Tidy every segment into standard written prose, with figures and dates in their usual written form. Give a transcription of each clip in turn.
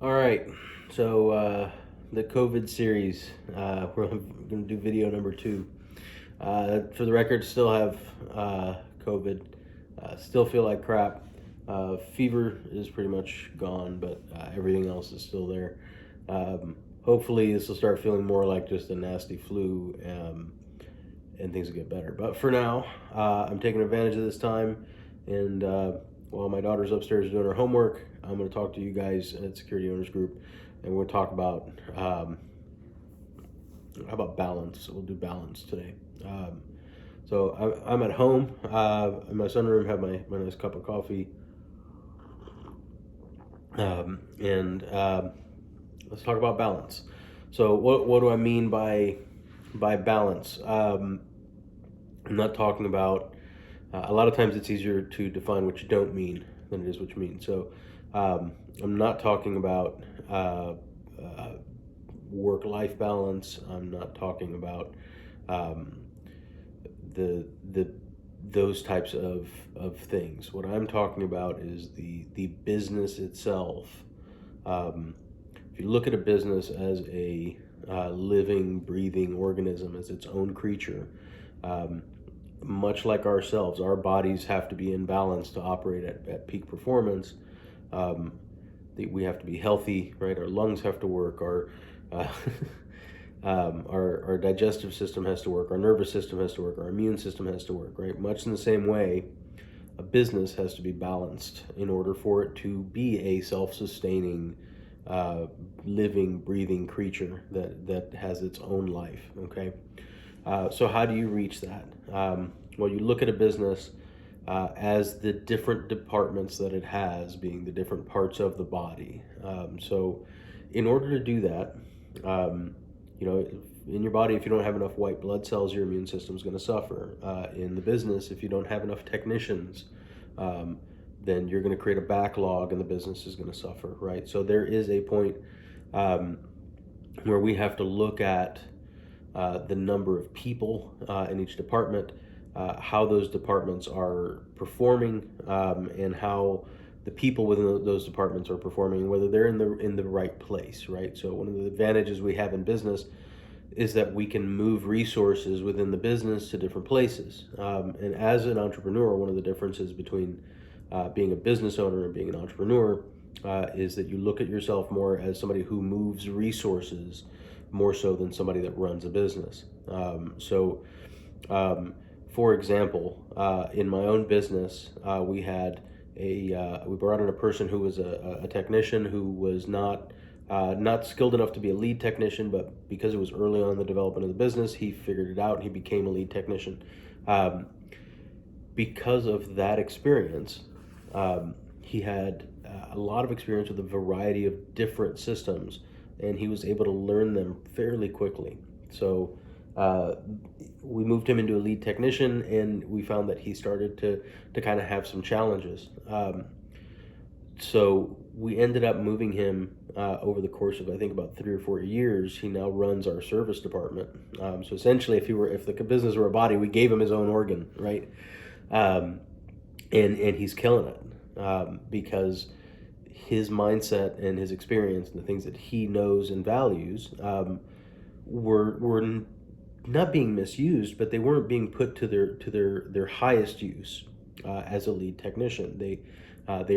All right, so the COVID series, we're going to do video number 2. For the record, still have COVID, still feel like crap. Fever is pretty much gone, but everything else is still there. Hopefully, this will start feeling more like just a nasty flu, and things will get better. But for now, I'm taking advantage of this time, and while my daughter's upstairs doing her homework, I'm going to talk to you guys at Security Owners Group, and we'll talk about how about balance. We'll do balance today. So I'm at home in my sunroom, have my nice cup of coffee, and let's talk about balance. So what do I mean by balance? I'm not talking about. A lot of times it's easier to define what you don't mean than it is what you mean. So I'm not talking about uh, work-life balance. I'm not talking about um, the those types of things. What I'm talking about is the business itself. If you look at a business as a living, breathing organism, as its own creature, um, much like ourselves, our bodies have to be in balance to operate at peak performance. Um, we have to be healthy, right? Our lungs have to work. Uh, our digestive system has to work. Our nervous system has to work. Our immune system has to work, right? Much in the same way, a business has to be balanced in order for it to be a self-sustaining, living, breathing creature that has its own life. Okay, so how do you reach that? Well, you look at a business as the different departments that it has being the different parts of the body. So, in order to do that, um, in your body, if you don't have enough white blood cells, your immune system is going to suffer. In the business, if you don't have enough technicians, um, then you're going to create a backlog and the business is going to suffer, right? So there is a point um, where we have to look at the number of people in each department, how those departments are performing, and how the people within those departments are performing, whether they're in the right place, right? So one of the advantages we have in business is that we can move resources within the business to different places. And as an entrepreneur, one of the differences between being a business owner and being an entrepreneur is that you look at yourself more as somebody who moves resources more so than somebody that runs a business. Um, for example, in my own business, we brought in a person who was a technician who was not skilled enough to be a lead technician, but because it was early on in the development of the business, he figured it out and he became a lead technician. Um, because of that experience, he had a lot of experience with a variety of different systems, and he was able to learn them fairly quickly. So uh, we moved him into a lead technician, and we found that he started to kind of have some challenges. So we ended up moving him over the course of I think about 3 or 4 years. He now runs our service department. So essentially, if the business were a body, we gave him his own organ, right? Um, and he's killing it because his mindset and his experience and the things that he knows and values were not being misused, but they weren't being put to their highest use as a lead technician. They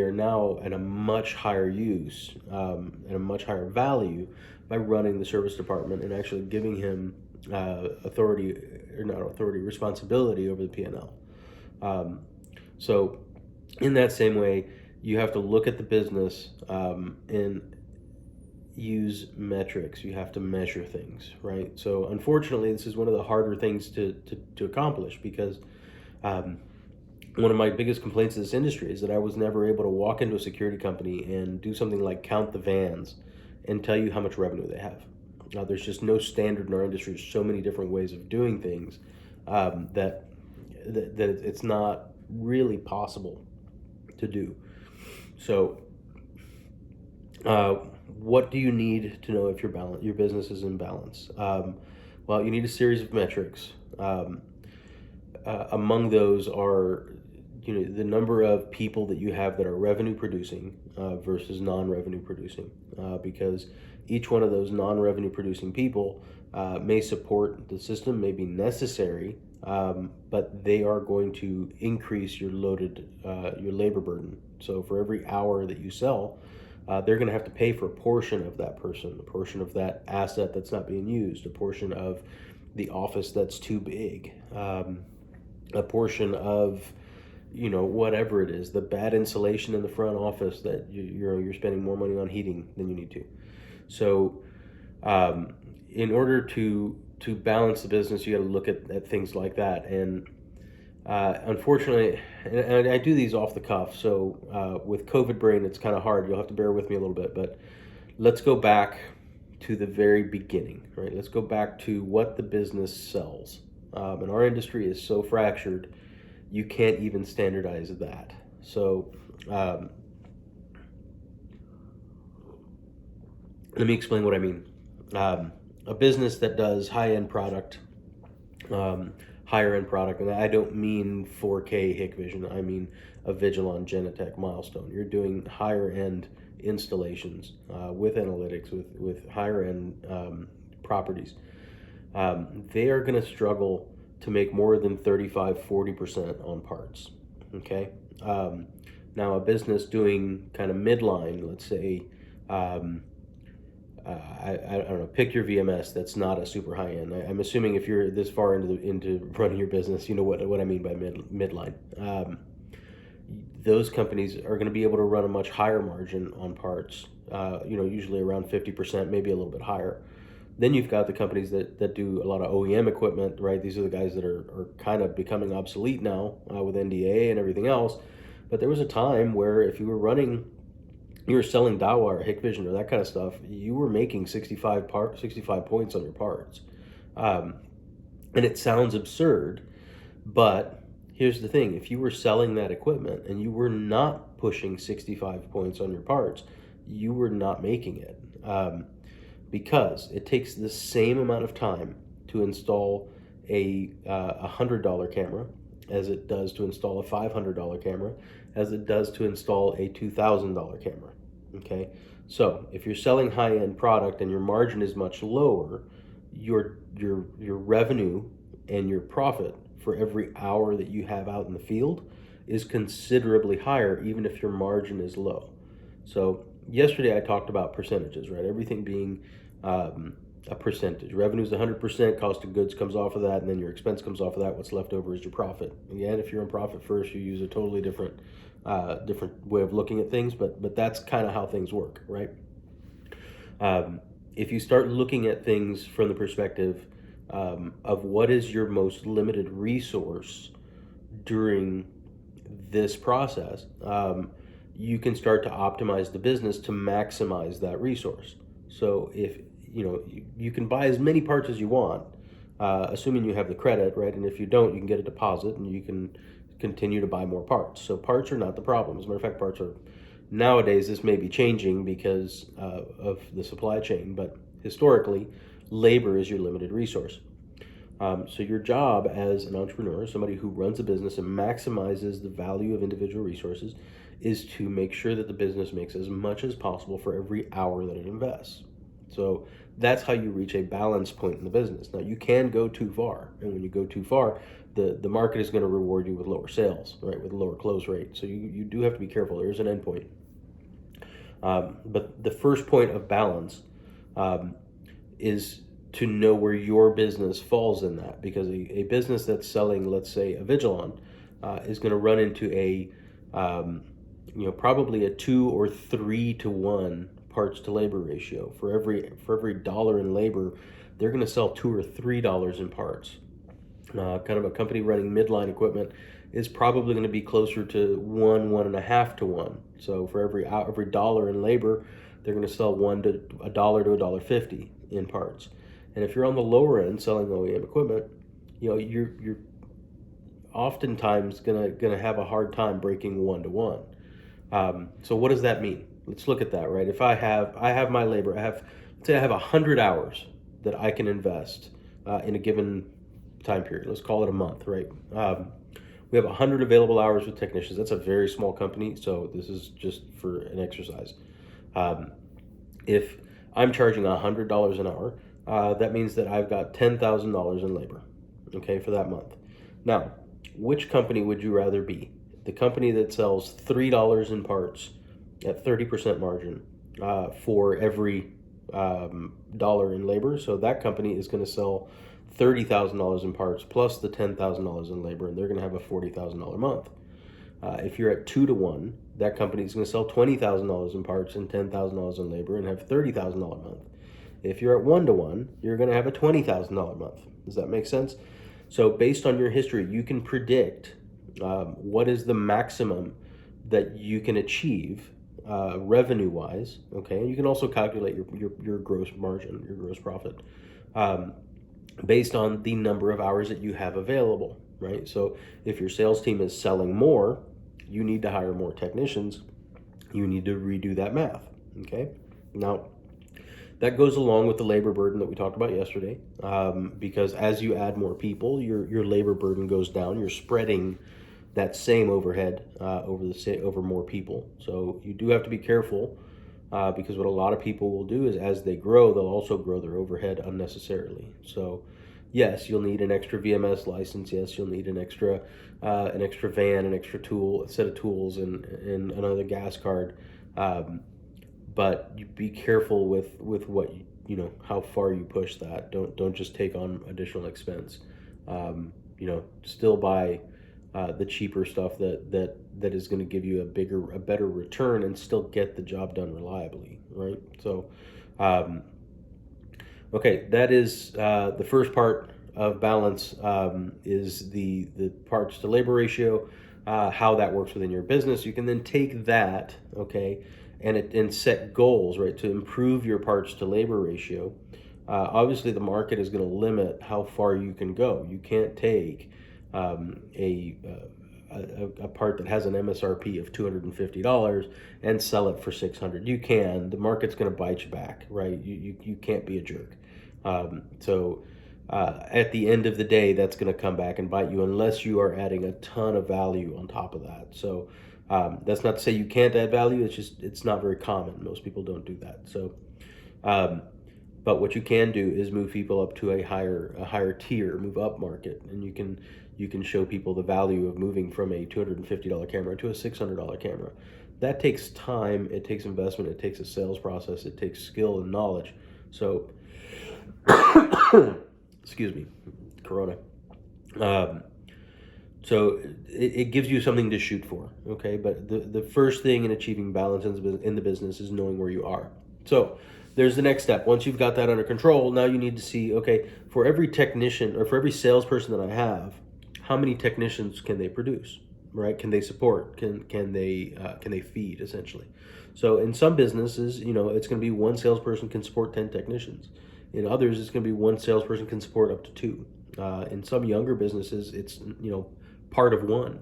are now at a much higher use and a much higher value by running the service department and actually giving him authority, or not authority, responsibility over the P&L. So in that same way, you have to look at the business and use metrics. You have to measure things, right? So unfortunately, this is one of the harder things to accomplish because um, one of my biggest complaints in this industry is that I was never able to walk into a security company and do something like count the vans and tell you how much revenue they have. There's just no standard in our industry. There's so many different ways of doing things that it's not really possible to do. So, what do you need to know if your business is in balance? Well, you need a series of metrics. Among those are the number of people that you have that are revenue producing versus non-revenue producing, because each one of those non-revenue producing people may support the system, may be necessary, but they are going to increase your labor burden. So for every hour that you sell, they're going to have to pay for a portion of that person, a portion of that asset that's not being used, a portion of the office that's too big, a portion of whatever it is, the bad insulation in the front office that you're spending more money on heating than you need to. So in order to balance the business, you got to look at things like that. And unfortunately, and I do these off the cuff, so with COVID brain, it's kind of hard. You'll have to bear with me a little bit, but let's go back to the very beginning, right? Let's go back to what the business sells. And our industry is so fractured, you can't even standardize that. So let me explain what I mean. A business that does high-end product, higher end product, and I don't mean 4K Hikvision, I mean a Vigilon Genetec Milestone. You're doing higher end installations with analytics, with higher end properties. They are going to struggle to make more than 35-40% on parts. Okay. Now a business doing kind of midline, let's say, I don't know, pick your VMS that's not a super high end. I'm assuming if you're this far into running your business, you know what I mean by midline. Those companies are going to be able to run a much higher margin on parts, usually around 50%, maybe a little bit higher. Then you've got the companies that do a lot of OEM equipment, right? These are the guys that are kind of becoming obsolete now with NDA and everything else. But there was a time where if you were selling Dahua or Hikvision or that kind of stuff, you were making 65 points on your parts. And it sounds absurd, but here's the thing. If you were selling that equipment and you were not pushing 65 points on your parts, you were not making it. Because it takes the same amount of time to install a $100 camera as it does to install a $500 camera, as it does to install a $2,000 camera. Okay, so if you're selling high-end product and your margin is much lower, your revenue and your profit for every hour that you have out in the field is considerably higher, even if your margin is low. So yesterday I talked about percentages, right? Everything being a percentage. Revenue is 100%, cost of goods comes off of that, and then your expense comes off of that. What's left over is your profit. Again, if you're in profit first, you use a totally different way of looking at things, but that's kind of how things work, right? If you start looking at things from the perspective of what is your most limited resource during this process, you can start to optimize the business to maximize that resource. So if you can buy as many parts as you want, assuming you have the credit, right? And if you don't, you can get a deposit and you can continue to buy more parts. So parts are not the problem. As a matter of fact, parts are, nowadays, this may be changing because of the supply chain, but historically, labor is your limited resource. So your job as an entrepreneur, somebody who runs a business and maximizes the value of individual resources, is to make sure that the business makes as much as possible for every hour that it invests. So that's how you reach a balance point in the business. Now, you can go too far, and when you go too far, the market is going to reward you with lower sales, right, with lower close rate. So you do have to be careful. There is an end point. But the first point of balance is to know where your business falls in that, because a business that's selling, let's say, a Vigilon, is going to run into a probably a 2 or 3 to 1 parts to labor ratio. For every dollar in labor, they're going to sell $2 or $3 in parts. Kind of a company running midline equipment is probably going to be closer to 1.5 to 1. So for every dollar in labor, they're going to sell $1 to $1.50 in parts. And if you're on the lower end selling OEM equipment, you're oftentimes gonna have a hard time breaking 1 to 1. So what does that mean? Let's look at that, right? If I have my labor, let's say I have 100 hours that I can invest in a given time period. Let's call it a month, right? We have 100 available hours with technicians. That's a very small company, so this is just for an exercise. If I'm charging $100 an hour, that means that I've got $10,000 in labor, okay, for that month. Now, which company would you rather be? The company that sells $3 in parts at 30% margin for every dollar in labor. So that company is going to sell $30,000 in parts plus the $10,000 in labor, and they're going to have a $40,000 month. If you're at 2-to-1, that company is going to sell $20,000 in parts and $10,000 in labor and have $30,000 a month. If you're at 1-to-1, you're going to have a $20,000 month. Does that make sense? So based on your history, you can predict what is the maximum that you can achieve revenue-wise. Okay, and you can also calculate your gross margin, your gross profit, based on the number of hours that you have available. Right. So if your sales team is selling more, you need to hire more technicians. You need to redo that math. Okay. Now, that goes along with the labor burden that we talked about yesterday, because as you add more people, your labor burden goes down. You're spreading that same overhead over more people. So you do have to be careful, because what a lot of people will do is as they grow, they'll also grow their overhead unnecessarily. So yes, you'll need an extra VMS license. Yes, you'll need an extra van, an extra tool, a set of tools, and another gas card. But you be careful with what how far you push that. Don't just take on additional expense. Still buy the cheaper stuff that is going to give you a better return and still get the job done reliably, right? So, okay, that is the first part of balance, is the parts to labor ratio, how that works within your business. You can then take that, okay, and set goals, right, to improve your parts to labor ratio. Obviously, the market is going to limit how far you can go. You can't take a part that has an MSRP of $250 and sell it for $600. You can. The market's going to bite you back, right? You can't be a jerk. So at the end of the day, that's going to come back and bite you unless you are adding a ton of value on top of that. So that's not to say you can't add value. It's just it's not very common. Most people don't do that. So, but what you can do is move people up to a higher tier, move up market, and you can show people the value of moving from a $250 camera to a $600 camera. That takes time. It takes investment. It takes a sales process. It takes skill and knowledge. So, excuse me, Corona. So it gives you something to shoot for, okay? But the first thing in achieving balance in the business is knowing where you are. So there's the next step. Once you've got that under control, now you need to see, okay, for every technician or for every salesperson that I have, how many technicians can they produce, right? Can they support? Can they feed, essentially? So in some businesses, it's going to be one salesperson can support 10 technicians. In others, it's going to be one salesperson can support up to 2. In some younger businesses, it's part of one.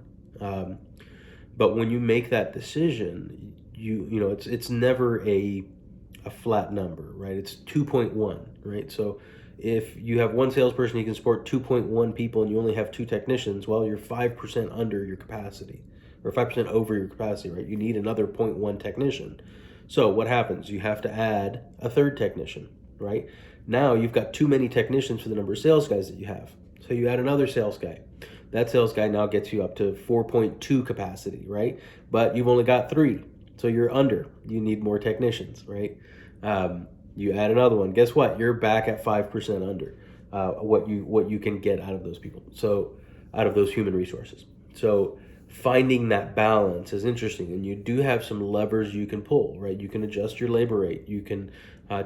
But when you make that decision, it's never a flat number, right? It's 2.1, right? So if you have one salesperson, you can support 2.1 people, and you only have 2 technicians. Well, you're 5% under your capacity, or 5% over your capacity, right? You need another 0.1 technician. So what happens? You have to add a third technician, right? Now you've got too many technicians for the number of sales guys that you have. So you add another sales guy. That sales guy now gets you up to 4.2 capacity, right? But you've only got 3, so you're under. You need more technicians, right? You add another one. Guess what? You're back at 5% under what you can get out of those people. So out of those human resources. So finding that balance is interesting, and you do have some levers you can pull, right? You can adjust your labor rate. You can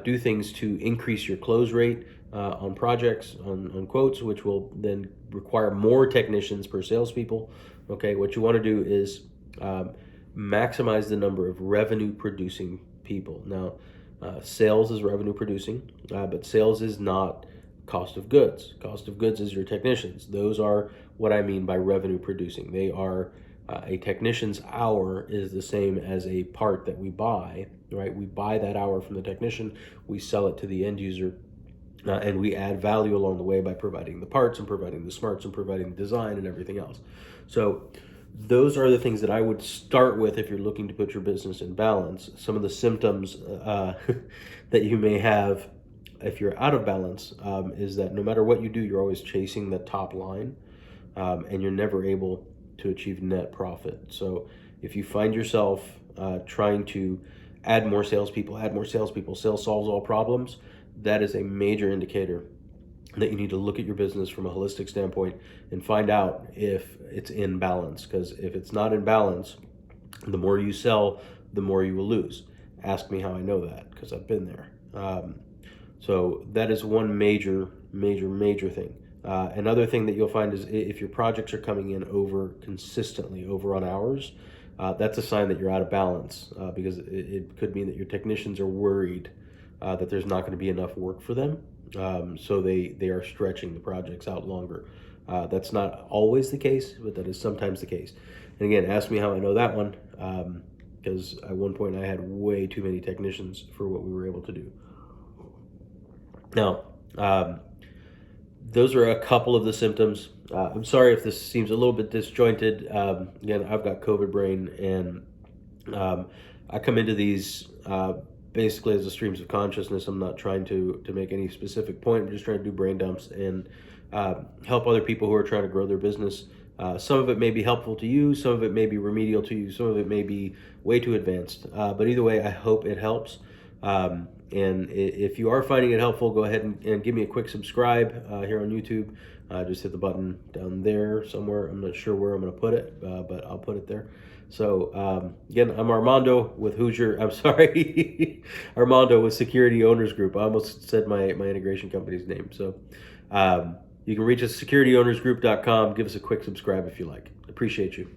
do things to increase your close rate on projects, on quotes, which will then require more technicians per salespeople. Okay, what you want to do is maximize the number of revenue producing people. Now, sales is revenue producing, but sales is not cost of goods. Cost of goods is your technicians. Those are what I mean by revenue producing. They are a technician's hour is the same as a part that we buy, right? We buy that hour from the technician, we sell it to the end user and we add value along the way by providing the parts and providing the smarts and providing the design and everything else. So those are the things that I would start with if you're looking to put your business in balance. Some of the symptoms that you may have if you're out of balance is that no matter what you do, you're always chasing the top line, and you're never able to achieve net profit. So if you find yourself trying to add more salespeople, sales solves all problems, that is a major indicator that you need to look at your business from a holistic standpoint and find out if it's in balance. Because if it's not in balance, the more you sell, the more you will lose. Ask me how I know that, because I've been there. So that is one major thing. Another thing that you'll find is if your projects are coming in consistently over on hours, that's a sign that you're out of balance, because it could mean that your technicians are worried that there's not going to be enough work for them. So they are stretching the projects out longer. That's not always the case, but that is sometimes the case. And again, ask me how I know that one, because at one point I had way too many technicians for what we were able to do. Now, those are a couple of the symptoms. I'm sorry if this seems a little bit disjointed. Again, I've got COVID brain, and I come into these basically as a streams of consciousness. I'm not trying to make any specific point. I'm just trying to do brain dumps and help other people who are trying to grow their business. Some of it may be helpful to you, some of it may be remedial to you, some of it may be way too advanced. But either way, I hope it helps. And if you are finding it helpful, go ahead and give me a quick subscribe here on YouTube. Just hit the button down there somewhere. I'm not sure where I'm going to put it, but I'll put it there. So again, I'm Armando with Armando with Security Owners Group. I almost said my integration company's name. So you can reach us at securityownersgroup.com. Give us a quick subscribe if you like. Appreciate you.